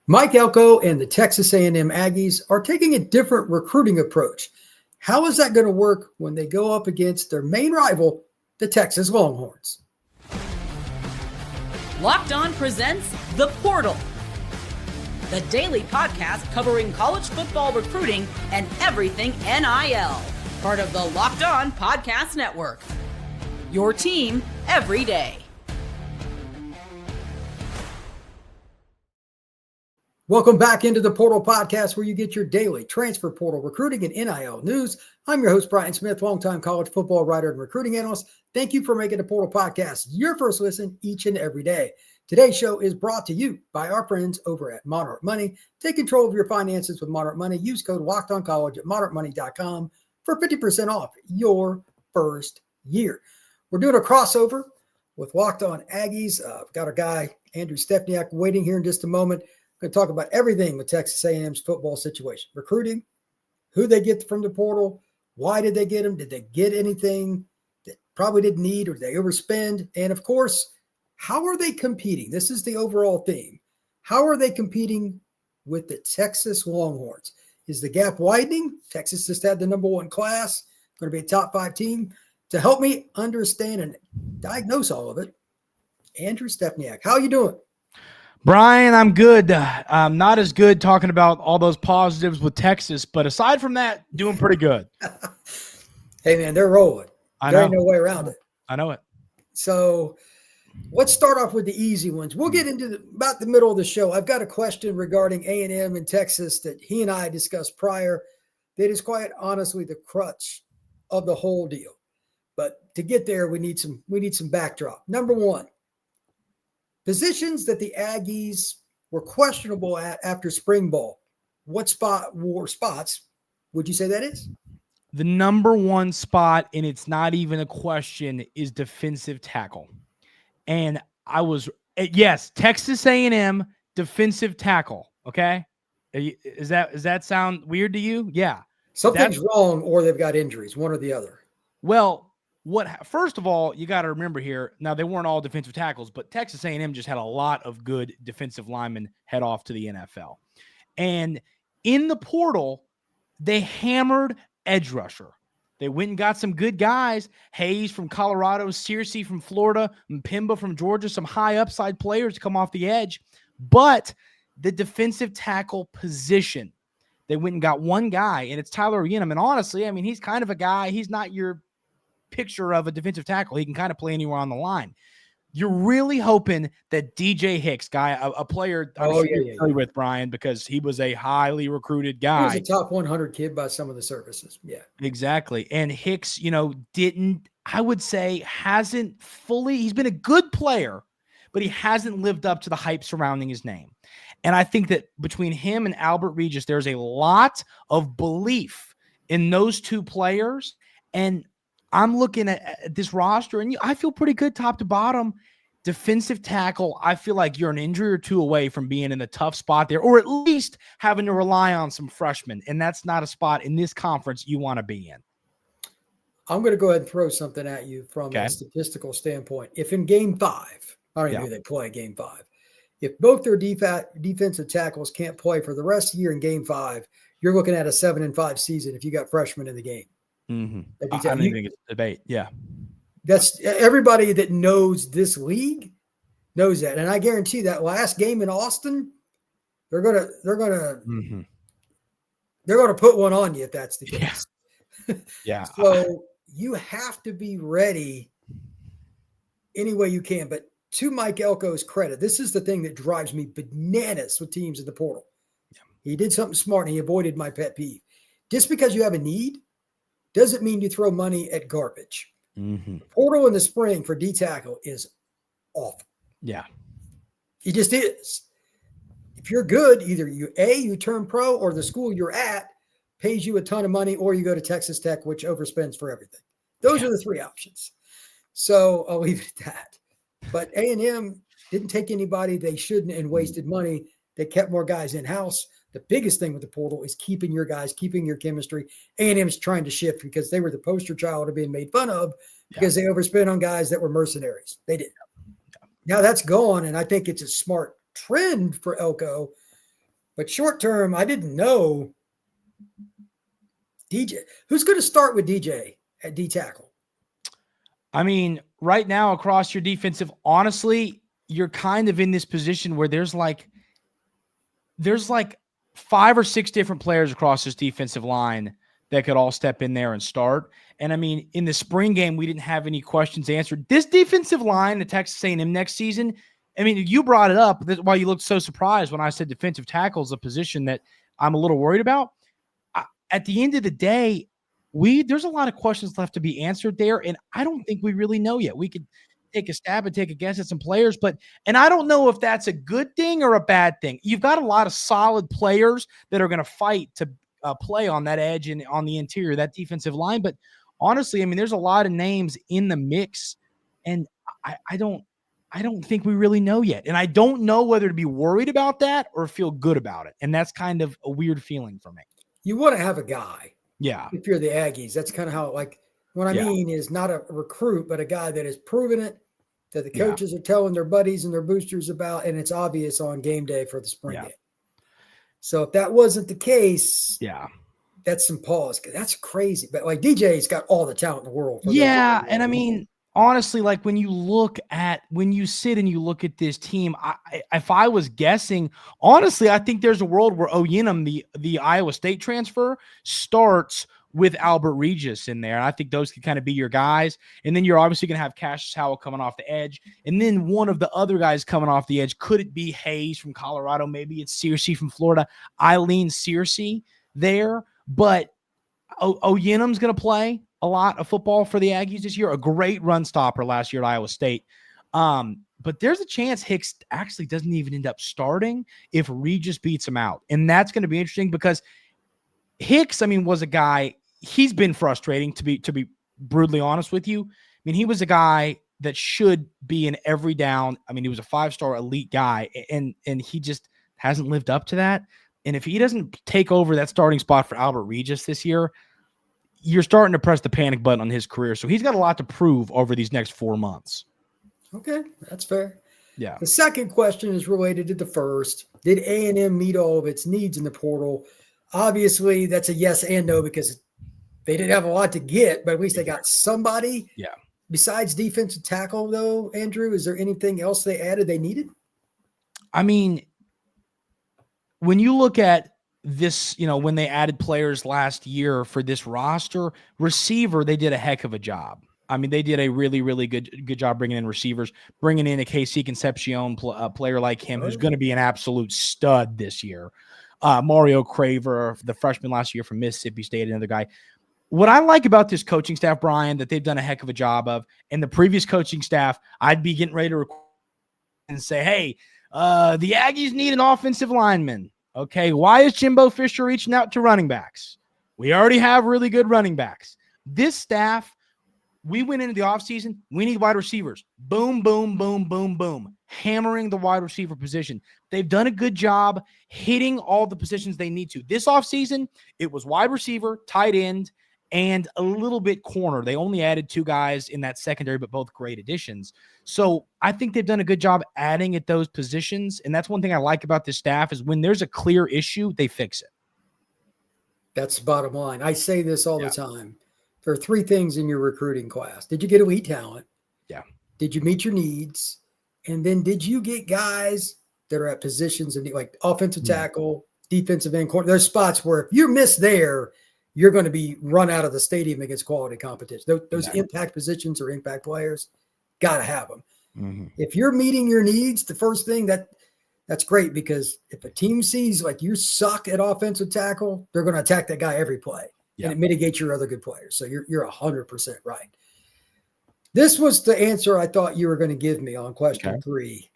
Mike Elko and the Texas A&M Aggies are taking a different recruiting approach. How is that going to work when they go up against their main rival, the Texas Longhorns? Locked On presents The Portal, the daily podcast covering college football recruiting and everything NIL. Part of the Locked On Podcast Network. Your team every day. Welcome back into the Portal Podcast, where you get your daily transfer portal recruiting and NIL news. I'm your host, Brian Smith, longtime college football writer and recruiting analyst. Thank you for making the Portal Podcast your first listen each and every day. Today's show is brought to you by our friends over at Monarch Money. Take control of your finances with Monarch Money. Use code LOCKEDONCollege at monarchmoney.com for 50% off your first year. We're doing a crossover with Locked On Aggies. I've got our guy, Andrew Stefaniak, waiting here in just a moment. We're going to talk about everything with Texas A&M's football situation. Recruiting, who they get from the portal, why did they get them, did they get anything that probably didn't need, or did they overspend? And, of course, how are they competing? This is the overall theme. How are they competing with the Texas Longhorns? Is the gap widening? Texas just had the number one class, going to be a top 5 team. To help me understand and diagnose all of it, Andrew Stefaniak. How are you doing? Brian, I'm good. I'm not as good talking about all those positives with Texas, but aside from that, doing pretty good. Hey, man, they're rolling. There ain't no way around it. I know it. So let's start off with the easy ones. We'll get into about the middle of the show. I've got a question regarding A&M and Texas that he and I discussed prior that is quite honestly the crutch of the whole deal. But to get there, we need some backdrop. Number one, positions that the Aggies were questionable at after spring ball. What spots would you say that is? The number one spot, and it's not even a question, is defensive tackle. And yes, Texas A&M defensive tackle. Okay, does that sound weird to you? Yeah, something's wrong, or they've got injuries, one or the other. Well, first of all, you got to remember here, now they weren't all defensive tackles, but Texas A&M just had a lot of good defensive linemen head off to the NFL. And in the portal, they hammered edge rusher. They went and got some good guys, Hayes from Colorado, Searcy from Florida, Mpimba from Georgia, some high upside players to come off the edge. But the defensive tackle position, they went and got one guy, and it's Tyler Yenham. And honestly, I mean, he's kind of a guy, he's not your picture of a defensive tackle. He can kind of play anywhere on the line. You're really hoping that DJ Hicks, a player I'm familiar with, Brian, because he was a highly recruited guy. He was a top 100 kid by some of the services. Yeah, exactly. And Hicks, hasn't fully, he's been a good player, but he hasn't lived up to the hype surrounding his name. And I think that between him and Albert Regis, there's a lot of belief in those two players. And I'm looking at this roster, and I feel pretty good top to bottom. Defensive tackle, I feel like you're an injury or two away from being in a tough spot there, or at least having to rely on some freshmen, and that's not a spot in this conference you want to be in. I'm going to go ahead and throw something at you from a statistical standpoint. If in Game 5, I don't even know who they play Game 5, if both their defensive tackles can't play for the rest of the year in Game 5, you're looking at a 7-5 season if you got freshmen in the game. Mm-hmm. I don't think it's a debate. Yeah. That's everybody that knows this league knows that. And I guarantee that last game in Austin, they're gonna put one on you if that's the case. Yeah. So you have to be ready any way you can. But to Mike Elko's credit, this is the thing that drives me bananas with teams in the portal. Yeah. He did something smart, and he avoided my pet peeve. Just because you have a need doesn't mean you throw money at garbage. Mm-hmm. The portal in the spring for D-tackle is awful. Yeah. It just is. If you're good, either you turn pro, or the school you're at pays you a ton of money, or you go to Texas Tech, which overspends for everything. Those are the three options. So I'll leave it at that. But A&M didn't take anybody they shouldn't and wasted money. They kept more guys in-house. The biggest thing with the portal is keeping your guys, keeping your chemistry. A&M's trying to shift because they were the poster child of being made fun of because they overspent on guys that were mercenaries. They did. Now that's gone, and I think it's a smart trend for Elko But short term, I didn't know DJ. Who's going to start with DJ at D tackle? I mean, right now across your defensive, honestly, you're kind of in this position where there's like 5 or 6 different players across this defensive line that could all step in there and start. And I mean, in the spring game, we didn't have any questions answered. This defensive line, the Texas A&M next season, I mean, you brought it up. That's why you looked so surprised when I said defensive tackle is a position that I'm a little worried about. At the end of the day, there's a lot of questions left to be answered there, and I don't think we really know yet. We could take a stab and take a guess at some players, and I don't know if that's a good thing or a bad thing. You've got a lot of solid players that are going to fight to play on that edge and on the interior, that defensive line. But honestly, I mean, there's a lot of names in the mix, and I don't think we really know yet. And I don't know whether to be worried about that or feel good about it. And that's kind of a weird feeling for me. You want to have a guy. Yeah. If you're the Aggies, that's kind of how, like, what I mean is not a recruit, but a guy that has proven it, that the coaches are telling their buddies and their boosters about, and it's obvious on game day for the spring game. So if that wasn't the case, that's some pause. That's crazy. But like DJ's got all the talent in the world. And I mean, honestly, like when you sit and you look at this team, if I was guessing, honestly, I think there's a world where Oyenum, the Iowa State transfer, starts with Albert Regis in there. And I think those could kind of be your guys. And then you're obviously going to have Cassius Howell coming off the edge. And then one of the other guys coming off the edge, could it be Hayes from Colorado? Maybe it's Searcy from Florida. Eileen Searcy there. But Oyenum's going to play a lot of football for the Aggies this year. A great run stopper last year at Iowa State. But there's a chance Hicks actually doesn't even end up starting if Regis beats him out. And that's going to be interesting because Hicks, I mean, was a guy, he's been frustrating to be brutally honest with you. I mean, he was a guy that should be in every down. I mean, he was a 5-star elite guy, and he just hasn't lived up to that. And if he doesn't take over that starting spot for Albert Regis this year, you're starting to press the panic button on his career. So he's got a lot to prove over these next 4 months. Okay, that's fair. Yeah. The second question is related to the first. Did A&M meet all of its needs in the portal? Obviously, that's a yes and no because they didn't have a lot to get, but at least they got somebody. Yeah. Besides defensive tackle, though, Andrew, is there anything else they added they needed? I mean, when you look at this, you know, when they added players last year for this roster, receiver, they did a heck of a job. I mean, they did a really, really good job bringing in receivers, bringing in a KC Concepcion player like him, who's going to be an absolute stud this year. Mario Craver, the freshman last year from Mississippi State, another guy. What I like about this coaching staff, Brian, that they've done a heck of a job of, and the previous coaching staff, I'd be getting ready to record and say, hey, the Aggies need an offensive lineman. Okay, why is Jimbo Fisher reaching out to running backs? We already have really good running backs. This staff, we went into the offseason, we need wide receivers. Boom, boom, boom, boom, boom. Hammering the wide receiver position. They've done a good job hitting all the positions they need to. This offseason, it was wide receiver, tight end, and a little bit corner. They only added 2 guys in that secondary, but both great additions. So I think they've done a good job adding at those positions. And that's one thing I like about this staff is when there's a clear issue, they fix it. That's the bottom line. I say this all the time. There are 3 things in your recruiting class. Did you get elite talent? Yeah. Did you meet your needs? And then did you get guys that are at positions of like offensive tackle, defensive end corner? There's spots where if you miss there, you're going to be run out of the stadium against quality competition. Those impact positions or impact players, got to have them. Mm-hmm. If you're meeting your needs, the first thing that's great because if a team sees like you suck at offensive tackle, they're going to attack that guy every play, and it mitigates your other good players. So you're 100% right. This was the answer I thought you were going to give me on question 3.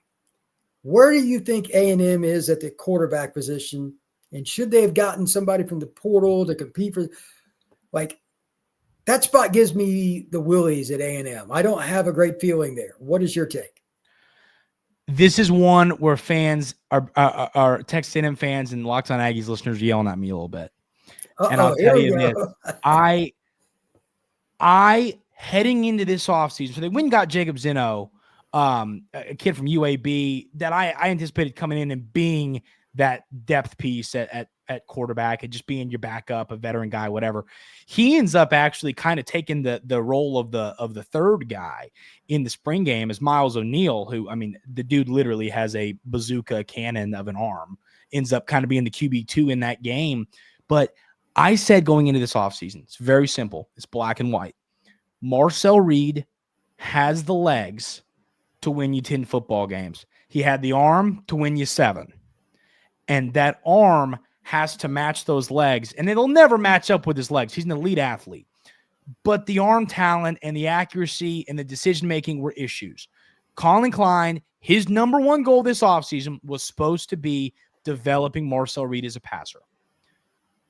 Where do you think A&M is at the quarterback position? And should they have gotten somebody from the portal to compete for, like, that spot gives me the willies at A&M. I don't have a great feeling there. What is your take? This is one where fans are Texas A&M fans and Locked On Aggies listeners yelling at me a little bit. And I'll tell you this, I heading into this offseason, so they went and got Jacob Zeno, a kid from UAB that I anticipated coming in and being that depth piece at quarterback and just being your backup, a veteran guy, whatever. He ends up actually kind of taking the role of the third guy in the spring game as Miles O'Neal, who, I mean, the dude literally has a bazooka cannon of an arm, ends up kind of being the QB2 in that game. But I said going into this offseason, it's very simple. It's black and white. Marcel Reed has the legs to win you 10 football games. He had the arm to win you 7. And that arm has to match those legs. And it'll never match up with his legs. He's an elite athlete. But the arm talent and the accuracy and the decision-making were issues. Colin Klein, his number one goal this offseason was supposed to be developing Marcel Reed as a passer.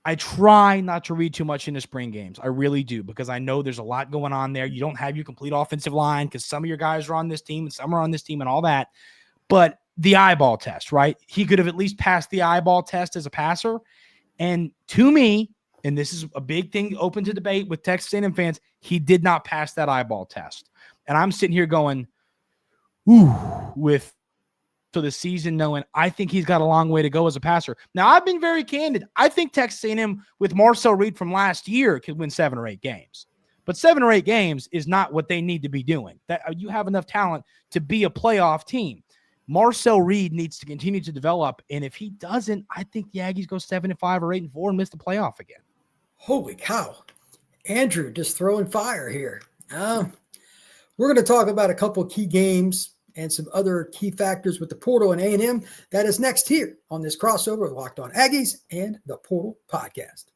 I try not to read too much into spring games. I really do, because I know there's a lot going on there. You don't have your complete offensive line because some of your guys are on this team and some are on this team and all that. But the eyeball test, right? He could have at least passed the eyeball test as a passer. And to me, and this is a big thing open to debate with Texas A&M fans, he did not pass that eyeball test. And I'm sitting here going, ooh, with to the season knowing I think he's got a long way to go as a passer. Now, I've been very candid. I think Texas A&M with Marcel Reed from last year could win 7 or 8 games. But 7 or 8 games is not what they need to be doing. That you have enough talent to be a playoff team. Marcel Reed needs to continue to develop, and if he doesn't, I think the Aggies go 7-5 or 8-4 and miss the playoff again. Holy cow. Andrew just throwing fire here. We're going to talk about a couple of key games and some other key factors with the portal and A&M. That is next here on this crossover with Locked On Aggies and the Portal Podcast.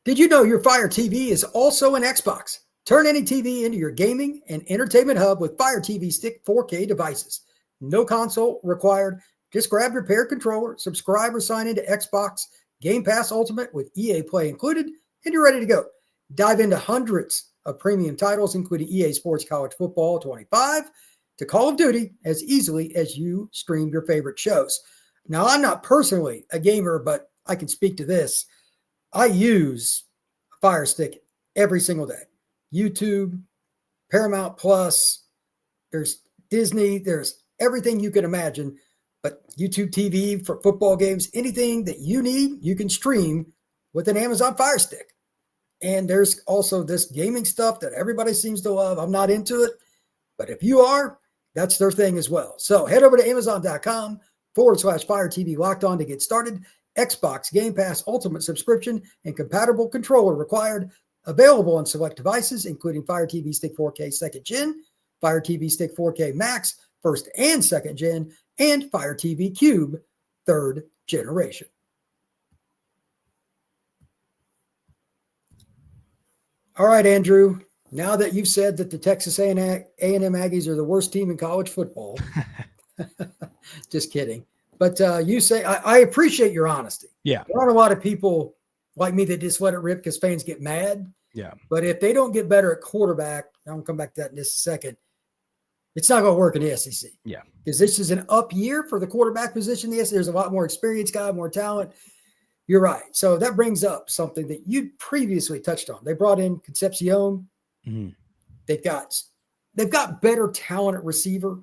Did you know your Fire TV is also an Xbox? Turn any TV into your gaming and entertainment hub with Fire TV Stick 4K devices. No console required. Just grab your paired controller, subscribe or sign into Xbox Game Pass Ultimate with EA Play included, and you're ready to go. Dive into hundreds of premium titles, including EA Sports College Football 25 to Call of Duty, as easily as you stream your favorite shows. Now, I'm not personally a gamer, but I can speak to this. I use Fire Stick every single day. YouTube, Paramount Plus, there's Disney, there's everything you can imagine, but YouTube TV for football games, anything that you need, you can stream with an Amazon Fire Stick. And there's also this gaming stuff that everybody seems to love. I'm not into it, but if you are, that's their thing as well. So head over to Amazon.com/Fire TV Locked On to get started. Xbox Game Pass Ultimate subscription and compatible controller required. Available on select devices, including Fire TV Stick 4K 2nd Gen, Fire TV Stick 4K Max 1st and 2nd Gen, and Fire TV Cube 3rd Generation. All right, Andrew, now that you've said that the Texas A&M Aggies are the worst team in college football, just kidding. But you say, I appreciate your honesty. Yeah. There aren't a lot of people like me that just let it rip because fans get mad. Yeah. But if they don't get better at quarterback, I'm going to come back to that in just a second, it's not going to work in the SEC. Yeah. Because this is an up year for the quarterback position. Yes, there's a lot more experience guy, more talent. You're right. So that brings up something that you previously touched on. They brought in Concepcion. Mm-hmm. They've got better talent at receiver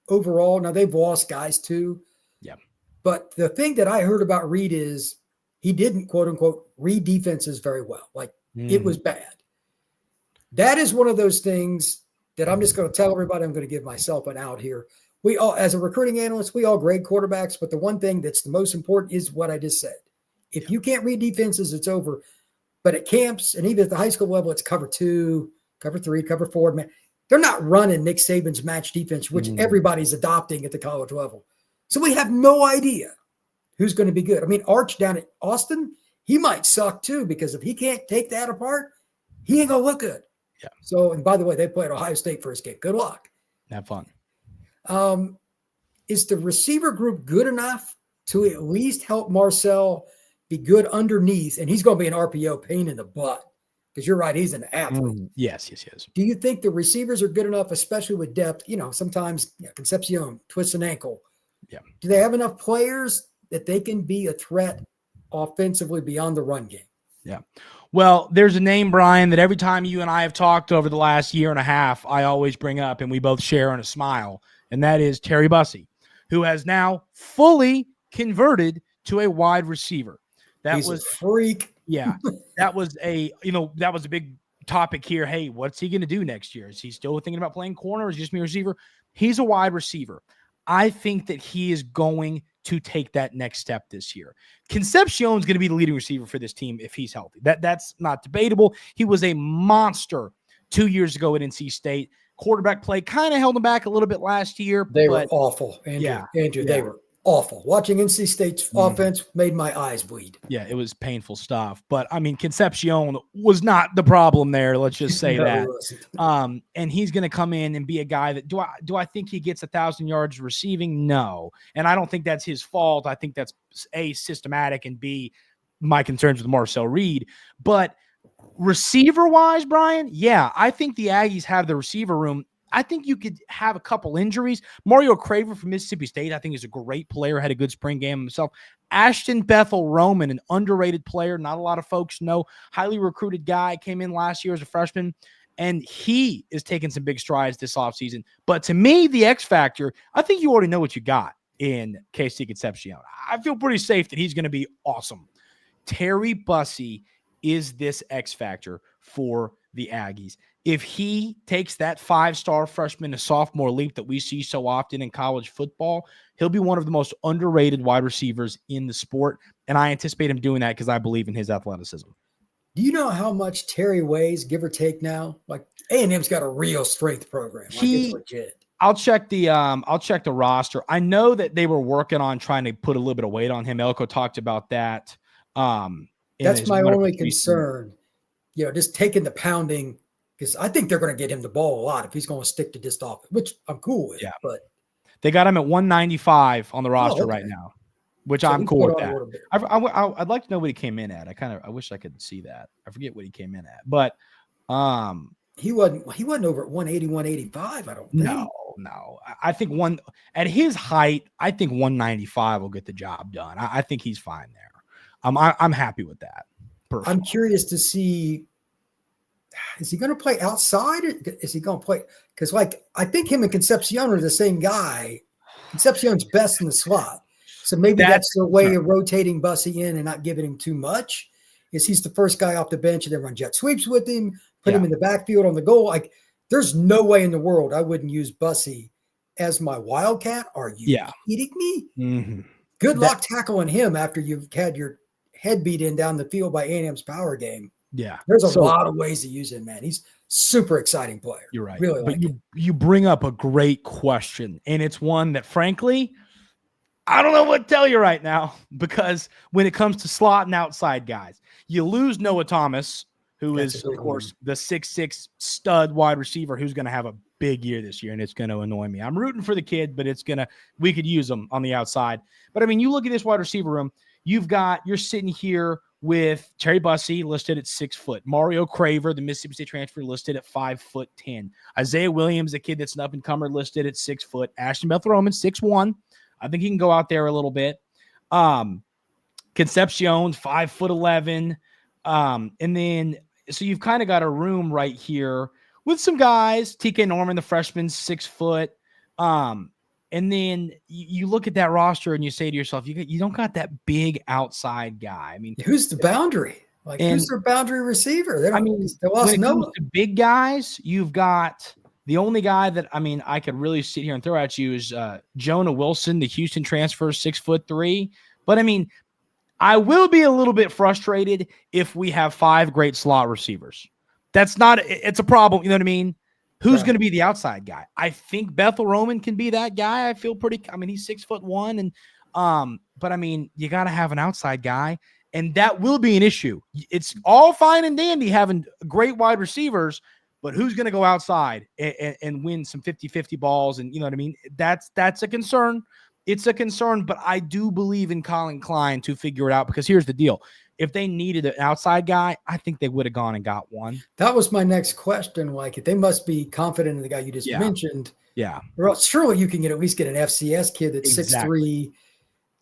overall. Now they've lost guys too. Yeah. But the thing that I heard about Reed is he didn't, quote unquote, read defenses very well. Like it was bad. That is one of those things that I'm just going to tell everybody. I'm going to give myself an out here. We all, as a recruiting analyst, we all grade quarterbacks, but the one thing that's the most important is what I just said. If you can't read defenses, it's over. But at camps and even at the high school level, it's cover 2, cover 3, cover 4. Man, they're not running Nick Saban's match defense, which everybody's adopting at the college level. So we have no idea who's going to be good. I mean, Arch down at Austin, he might suck too, because if he can't take that apart, he ain't going to look good. Yeah. So, and by the way, they played Ohio State first game. Good luck. Have fun. Is the receiver group good enough to at least help Marcel be good underneath? And he's going to be an RPO pain in the butt, because you're right, he's an athlete. Yes. Do you think the receivers are good enough, especially with depth? You know, sometimes Concepcion twists an ankle. Yeah. Do they have enough players that they can be a threat offensively beyond the run game? Yeah. Well, there's a name, Brian, that every time you and I have talked over the last year and a half, I always bring up and we both share on a smile. and that is Terry Bussey, who has now fully converted to a wide receiver. He's a freak. Yeah, that was a big topic here. Hey, what's he going to do next year? Is he still thinking about playing corner, or is he just be a receiver? He's a wide receiver. I think that he is going to take that next step this year. Concepcion's going to be the leading receiver for this team if he's healthy. That's not debatable. He was a monster 2 years ago at NC State. Quarterback play kind of held him back a little bit last year. They were awful, Andrew. They were awful. Watching NC State's offense made my eyes bleed. Yeah, it was painful stuff. But, I mean, Concepcion was not the problem there. Let's just say that. And he's going to come in and be a guy that – do I think he gets 1,000 yards receiving? No. And I don't think that's his fault. I think that's, A, systematic, and B, my concerns with Marcel Reed. But receiver-wise, Brian, yeah, I think the Aggies have the receiver room. I think you could have a couple injuries. Mario Craver from Mississippi State, I think, is a great player, had a good spring game himself. Ashton Bethel-Roman, an underrated player, not a lot of folks know. Highly recruited guy, came in last year as a freshman, and he is taking some big strides this offseason. But to me, the X factor, I think you already know what you got in KC Concepcion. I feel pretty safe that he's going to be awesome. Terry Bussey is this X factor for the Aggies. If he takes that 5-star freshman to sophomore leap that we see so often in college football, he'll be one of the most underrated wide receivers in the sport. And I anticipate him doing that because I believe in his athleticism. Do you know how much Terry weighs, give or take now? Like A&M's got a real strength program. It's legit. I'll check the roster. I know that they were working on trying to put a little bit of weight on him. Elko talked about that. That's my only concern. Just taking the pounding, because I think they're going to get him the ball a lot if he's going to stick to this offense, which I'm cool with. Yeah. But they got him at 195 on the roster right now, which I'm cool with that. I'd like to know what he came in at. I wish I could see that. I forget what he came in at, but he wasn't over at 180, 185. I don't think. No. I think at his height, I think 195 will get the job done. I think he's fine there. I'm happy with that. Personally. I'm curious to see, is he going to play outside? Or is he going to play? Because, I think him and Concepcion are the same guy. Concepcion's best in the slot. So maybe that's the way of rotating Bussey in and not giving him too much. Is he's the first guy off the bench and then run jet sweeps with him, put him in the backfield on the goal. There's no way in the world I wouldn't use Bussey as my wildcat. Are you kidding me? Mm-hmm. Good luck tackling him after you've had your head beat in down the field by A&M's power game. Yeah. There's a lot of ways to use him, man. He's super exciting player. You're right. Really but you bring up a great question, and it's one that, frankly, I don't know what to tell you right now, because when it comes to slot and outside guys, you lose Noah Thomas, who is, of course, the 6'6" stud wide receiver who's going to have a big year this year, and it's going to annoy me. I'm rooting for the kid, but we could use him on the outside. But, I mean, you look at this wide receiver room, you're sitting here with Terry Bussey listed at 6 foot, Mario Craver, the Mississippi State transfer, listed at 5'10", Isaiah Williams, the kid that's an up-and-comer, listed at 6 foot, Ashton Bethel-Roman, 6'1". I think he can go out there a little bit. Concepcion, 5'11". And then, so you've kind of got a room right here with some guys, TK Norman, the freshman, 6 foot. And then you look at that roster and you say to yourself, you don't got that big outside guy. I mean, who's the boundary? Who's their boundary receiver? They lost when it comes to big guys, you've got the only guy that, I could really sit here and throw at you is Jonah Wilson, the Houston transfer, 6'3". But I will be a little bit frustrated if we have 5 great slot receivers. It's a problem. You know what I mean? Who's going to be the outside guy? I think Bethel-Roman can be that guy. I feel he's 6'1", and but you got to have an outside guy, and that will be an issue. It's all fine and dandy having great wide receivers, but who's going to go outside and win some 50-50 balls? And you know what I mean? That's a concern. It's a concern, but I do believe in Colin Klein to figure it out, because here's the deal. If they needed an outside guy, I think they would have gone and got one. That was my next question. They must be confident in the guy you just mentioned. Yeah. Or else surely you can at least get an FCS kid that's 6'3"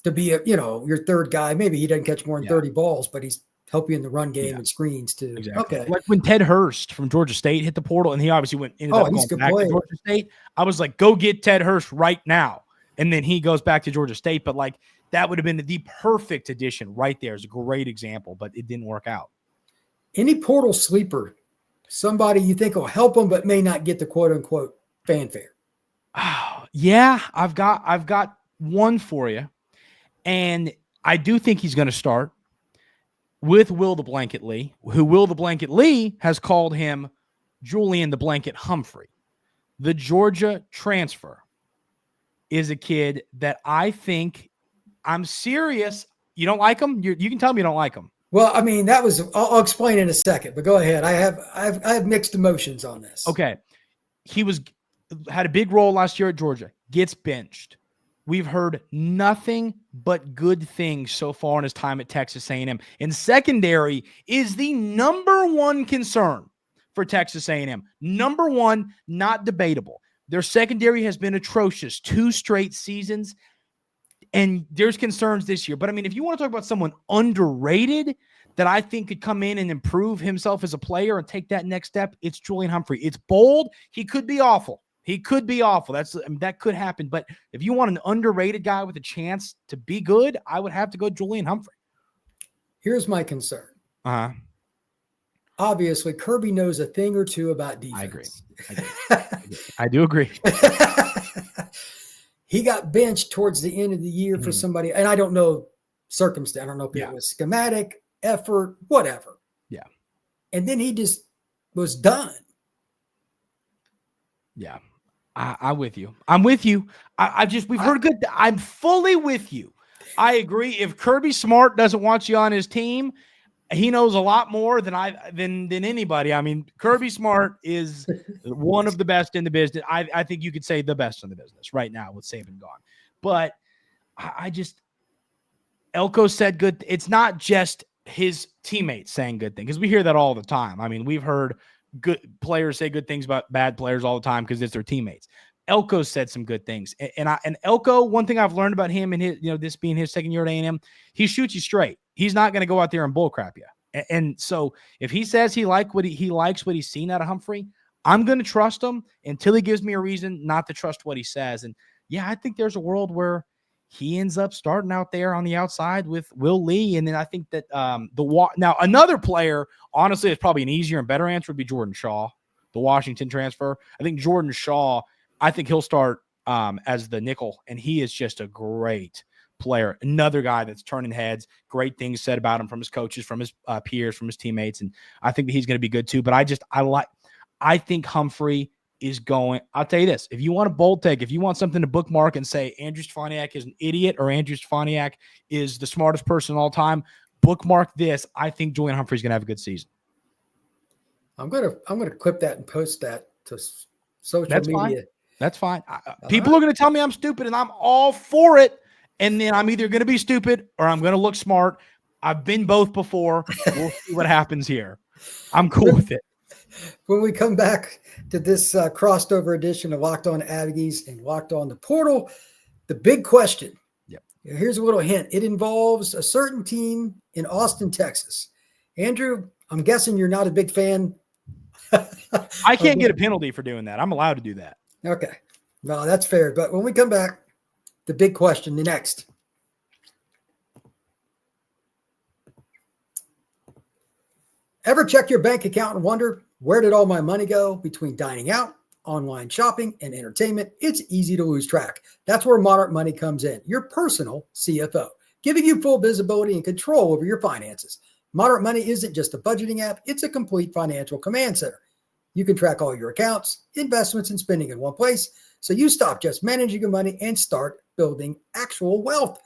to be your third guy. Maybe he doesn't catch more than 30 balls, but he's help you in the run game and screens too. Exactly. Okay. Like when Ted Hurst from Georgia State hit the portal, and he obviously ended up going back to Georgia State. I was like, go get Ted Hurst right now. And then he goes back to Georgia State. But like that would have been the perfect addition right there. Is a great example, but it didn't work out. Any portal sleeper, somebody you think will help them, but may not get the quote unquote fanfare? Oh, yeah, I've got one for you. And I do think he's going to start with Will the Blanket Lee, who Will the Blanket Lee has called him Julian the Blanket Humphrey. The Georgia transfer is a kid that I think, I'm serious. You don't like him? You can tell me you don't like him. Well, I mean, I'll explain in a second, but go ahead. I have mixed emotions on this. Okay. He had a big role last year at Georgia, gets benched. We've heard nothing but good things so far in his time at Texas A&M. And secondary is the number one concern for Texas A&M. Number one, not debatable. Their secondary has been atrocious 2 straight seasons, and there's concerns this year. But, I mean, if you want to talk about someone underrated that I think could come in and improve himself as a player and take that next step, it's Julian Humphrey. It's bold. He could be awful. That could happen. But if you want an underrated guy with a chance to be good, I would have to go Julian Humphrey. Here's my concern. Uh-huh. Obviously, Kirby knows a thing or two about defense. I agree. I do agree. He got benched towards the end of the year for somebody, and I don't know circumstance. I don't know if it was schematic, effort, whatever. Yeah. And then he just was done. Yeah. I'm with you. We've heard good. I'm fully with you. I agree. If Kirby Smart doesn't want you on his team, he knows a lot more than anybody. I mean, Kirby Smart is one of the best in the business. I think you could say the best in the business right now with Saban gone. But Elko said good. It's not just his teammates saying good things, because we hear that all the time. I mean, we've heard good players say good things about bad players all the time because it's their teammates. Elko said some good things. And Elko, one thing I've learned about him and his, this being his second year at A&M, he shoots you straight. He's not going to go out there and bullcrap you. And so if he says he likes what he's seen out of Humphrey, I'm going to trust him until he gives me a reason not to trust what he says. And yeah, I think there's a world where he ends up starting out there on the outside with Will Lee. And then I think that now another player, honestly, is probably an easier and better answer would be Jordan Shaw, the Washington transfer. I think Jordan Shaw, I think he'll start as the nickel, and he is just a great player. Another guy that's turning heads, great things said about him from his coaches, from his peers, from his teammates. And I think that he's going to be good too. But I think Humphrey is going. I'll tell you this. If you want a bold take, if you want something to bookmark and say Andrew Stefaniak is an idiot or Andrew Stefaniak is the smartest person of all time, bookmark this. I think Julian Humphrey's going to have a good season. I'm going to clip that and post that to social media. Fine. That's fine. People are going to tell me I'm stupid, and I'm all for it. And then I'm either going to be stupid or I'm going to look smart. I've been both before. We'll see what happens here. I'm cool with it. When we come back to this crossed over edition of Locked On Aggies and Locked On the Portal, the big question. Yep. Here's a little hint. It involves a certain team in Austin, Texas. Andrew, I'm guessing you're not a big fan. I can't get a penalty for doing that. I'm allowed to do that. Okay. No, that's fair. But when we come back, the big question, the next. Ever check your bank account and wonder, where did all my money go between dining out, online shopping, and entertainment? It's easy to lose track. That's where Monarch Money comes in, your personal CFO, giving you full visibility and control over your finances. Monarch Money isn't just a budgeting app, it's a complete financial command center. You can track all your accounts, investments, and spending in one place, so you stop just managing your money and start building actual wealth.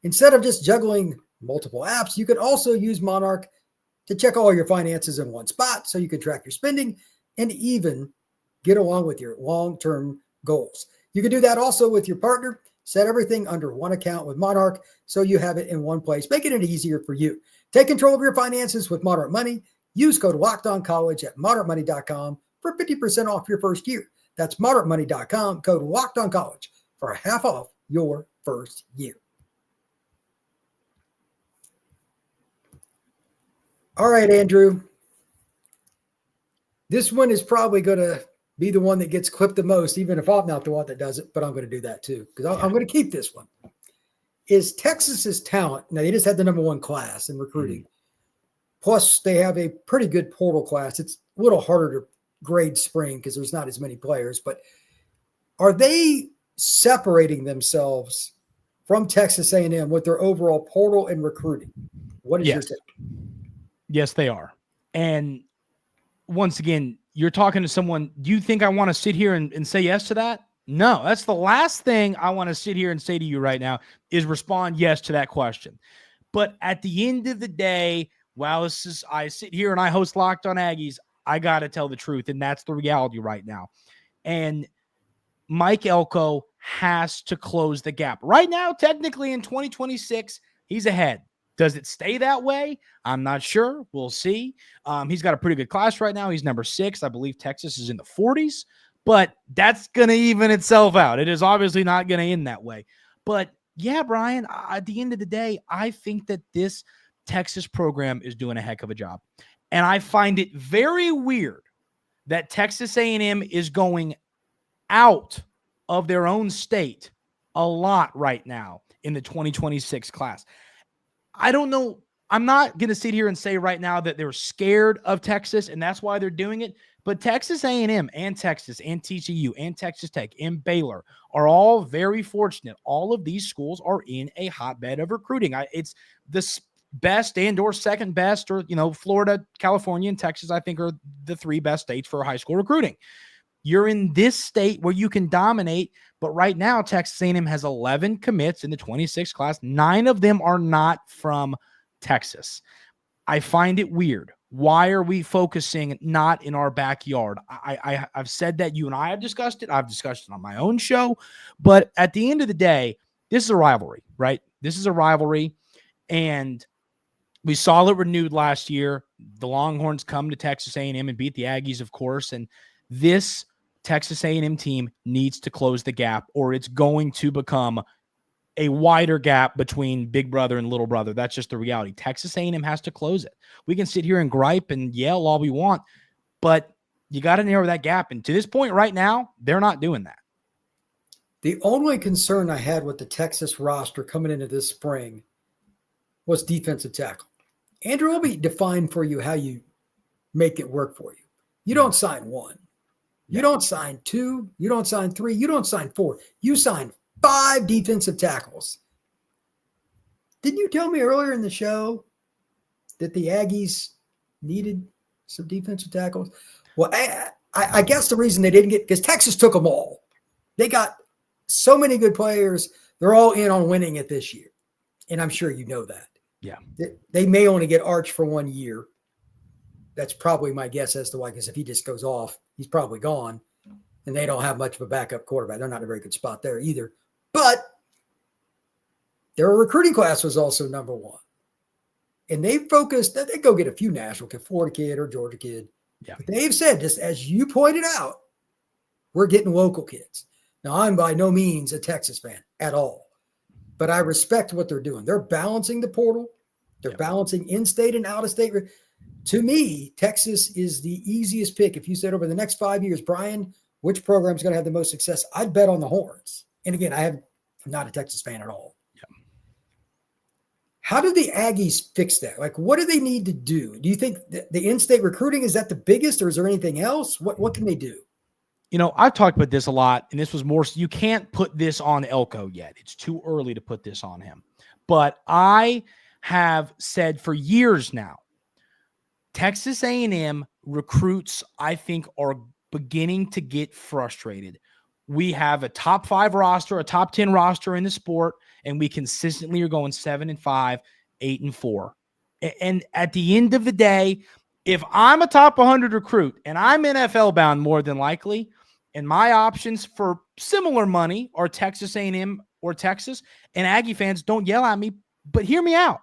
Instead of just juggling multiple apps, you can also use Monarch to check all your finances in one spot so you can track your spending and even get along with your long-term goals. You can do that also with your partner. Set everything under one account with Monarch so you have it in one place, making it easier for you. Take control of your finances with Monarch Money. Use code LOCKEDONCollege at monarchmoney.com for 50% off your first year. That's monarchmoney.com, code LOCKEDONCollege for half off your first year. All right, Andrew. This one is probably going to be the one that gets clipped the most, even if I'm not the one that does it, but I'm going to do that too, because I'm going to keep this one. Is Texas's talent, now they just had the number one class in recruiting, plus they have a pretty good portal class. It's a little harder to grade spring because there's not as many players, but are they separating themselves from Texas A&M with their overall portal and recruiting? What is your take? Yes, they are. And once again, you're talking to someone. Do you think I want to sit here and say yes to that? No, that's the last thing I want to sit here and say to you right now is respond yes to that question. But at the end of the day, while I sit here and I host Locked On Aggies, I got to tell the truth. And that's the reality right now. And Mike Elko has to close the gap. Right now, technically in 2026, he's ahead. Does it stay that way? I'm not sure. We'll see. He's got a pretty good class right now. He's number 6. I believe Texas is in the 40s, but that's going to even itself out. It is obviously not going to end that way. But yeah, Brian, at the end of the day, I think that this Texas program is doing a heck of a job. And I find it very weird that Texas A&M is going out of their own state a lot right now in the 2026 class. I don't know. I'm not going to sit here and say right now that they're scared of Texas and that's why they're doing it. But Texas A&M and Texas and TCU and Texas Tech and Baylor are all very fortunate. All of these schools are in a hotbed of recruiting. It's the best and or second best, or, Florida, California, and Texas, I think, are the 3 best states for high school recruiting. You're in this state where you can dominate, but right now Texas A&M has 11 commits in the 26 class. 9 of them are not from Texas. I find it weird. Why are we focusing not in our backyard? I've said that. You and I have discussed it. I've discussed it on my own show. But at the end of the day, this is a rivalry, right? This is a rivalry. And we saw it renewed last year. The Longhorns come to Texas A&M and beat the Aggies, of course. And this Texas A&M team needs to close the gap, or it's going to become a wider gap between big brother and little brother. That's just the reality. Texas A&M has to close it. We can sit here and gripe and yell all we want, but you got to narrow that gap. And to this point right now, they're not doing that. The only concern I had with the Texas roster coming into this spring was defensive tackle. Andrew, let me define for you how you make it work for you. You don't sign 1. You don't sign 2. You don't sign 3. You don't sign 4. You sign 5 defensive tackles. Didn't you tell me earlier in the show that the Aggies needed some defensive tackles? Well, I guess the reason they didn't get, because Texas took them all. They got so many good players. They're all in on winning it this year. And I'm sure you know that. Yeah. They may only get Arch for 1 year. That's probably my guess as to why, because if he just goes off, he's probably gone. And they don't have much of a backup quarterback. They're not in a very good spot there either. But their recruiting class was also number 1. And they focused, they go get a few national kid, Florida kid or Georgia kid. Yeah. But they've said, just as you pointed out, we're getting local kids. Now, I'm by no means a Texas fan at all. But I respect what they're doing. They're balancing the portal. They're balancing in-state and out-of-state. To me, Texas is the easiest pick. If you said over the next 5 years, Brian, which program is going to have the most success? I'd bet on the Horns. And again, I'm not a Texas fan at all. Yeah. How do the Aggies fix that? Like, what do they need to do? Do you think the in-state recruiting, is that the biggest, or is there anything else? What can they do? I've talked about this a lot, and this was more, you can't put this on Elko yet. It's too early to put this on him. But I have said for years now, Texas A&M recruits, I think, are beginning to get frustrated. We have a top 5 roster, a top 10 roster in the sport, and we consistently are going 7-5, 8-4. And at the end of the day, if I'm a top 100 recruit and I'm NFL bound more than likely, and my options for similar money are Texas A&M or Texas, and Aggie fans, don't yell at me, but hear me out.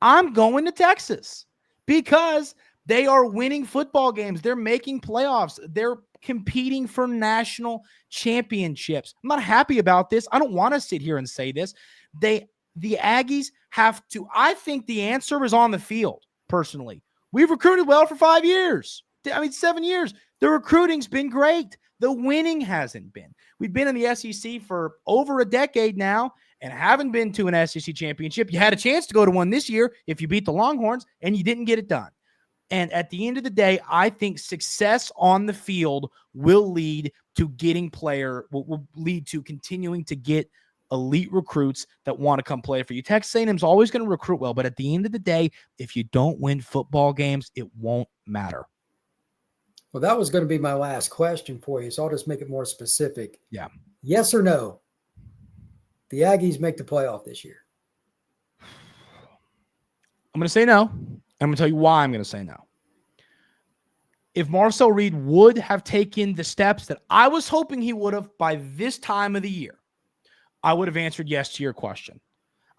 I'm going to Texas because they are winning football games. They're making playoffs. They're competing for national championships. I'm not happy about this. I don't want to sit here and say this. The Aggies have to, I think the answer is on the field, personally. We've recruited well for 5 years. 7 years. The recruiting's been great. The winning hasn't been. We've been in the SEC for over a decade now and haven't been to an SEC championship. You had a chance to go to one this year if you beat the Longhorns, and you didn't get it done. And at the end of the day, I think success on the field will lead to will lead to continuing to get elite recruits that want to come play for you. Texas A&M's always going to recruit well, but at the end of the day, if you don't win football games, it won't matter. Well, that was going to be my last question for you, so I'll just make it more specific. Yeah. Yes or no? The Aggies make the playoff this year? I'm going to say no. I'm going to tell you why I'm going to say no. If Marcel Reed would have taken the steps that I was hoping he would have by this time of the year, I would have answered yes to your question.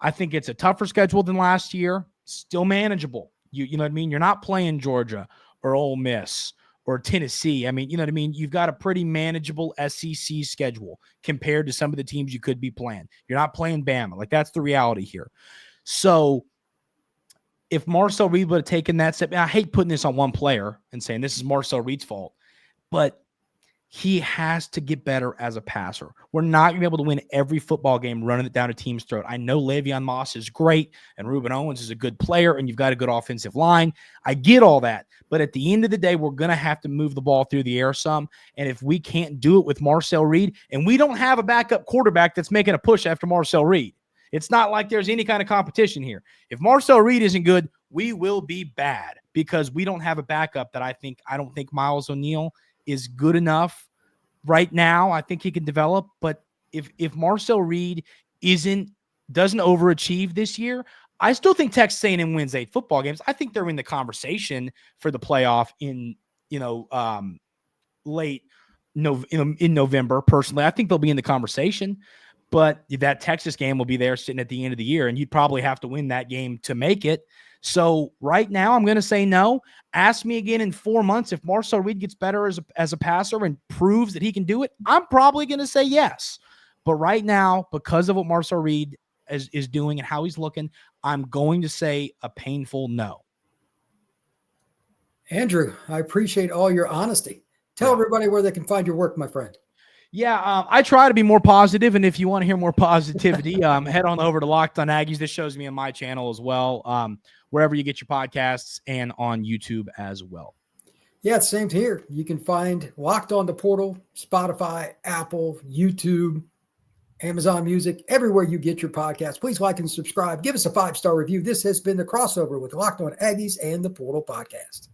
I think it's a tougher schedule than last year, still manageable. You know what I mean? You're not playing Georgia or Ole Miss or Tennessee. I mean, you know what I mean? You've got a pretty manageable SEC schedule compared to some of the teams you could be playing. You're not playing Bama. Like, that's the reality here. So if Marcel Reed would have taken that step, I hate putting this on one player and saying this is Marcel Reed's fault, but he has to get better as a passer. We're not going to be able to win every football game running it down a team's throat. I know Le'Veon Moss is great and Reuben Owens is a good player and you've got a good offensive line. I get all that. But at the end of the day, we're going to have to move the ball through the air some. And if we can't do it with Marcel Reed, and we don't have a backup quarterback that's making a push after Marcel Reed, it's not like there's any kind of competition here. If Marcel Reed isn't good, we will be bad because we don't have a backup that I don't think Miles O'Neill is good enough right now. I think he can develop, but if Marcel Reed doesn't overachieve this year, I still think Texas A&M wins 8 football games. I think they're in the conversation for the playoff in November. Personally, I think they'll be in the conversation, but that Texas game will be there sitting at the end of the year, and you'd probably have to win that game to make it. So right now, I'm going to say no. Ask me again in 4 months if Marcel Reed gets better as a passer and proves that he can do it. I'm probably going to say yes. But right now, because of what Marcel Reed is doing and how he's looking, I'm going to say a painful no. Andrew, I appreciate all your honesty. Tell everybody where they can find your work, my friend. Yeah, I try to be more positive, and if you want to hear more positivity, head on over to Locked On Aggies. This shows me on my channel as well, wherever you get your podcasts, and on YouTube as well. Yeah, it's same here. You can find Locked On the Portal, Spotify, Apple, YouTube, Amazon Music, everywhere you get your podcasts. Please like and subscribe. Give us a 5-star review. This has been The Crossover with Locked On Aggies and the Portal Podcast.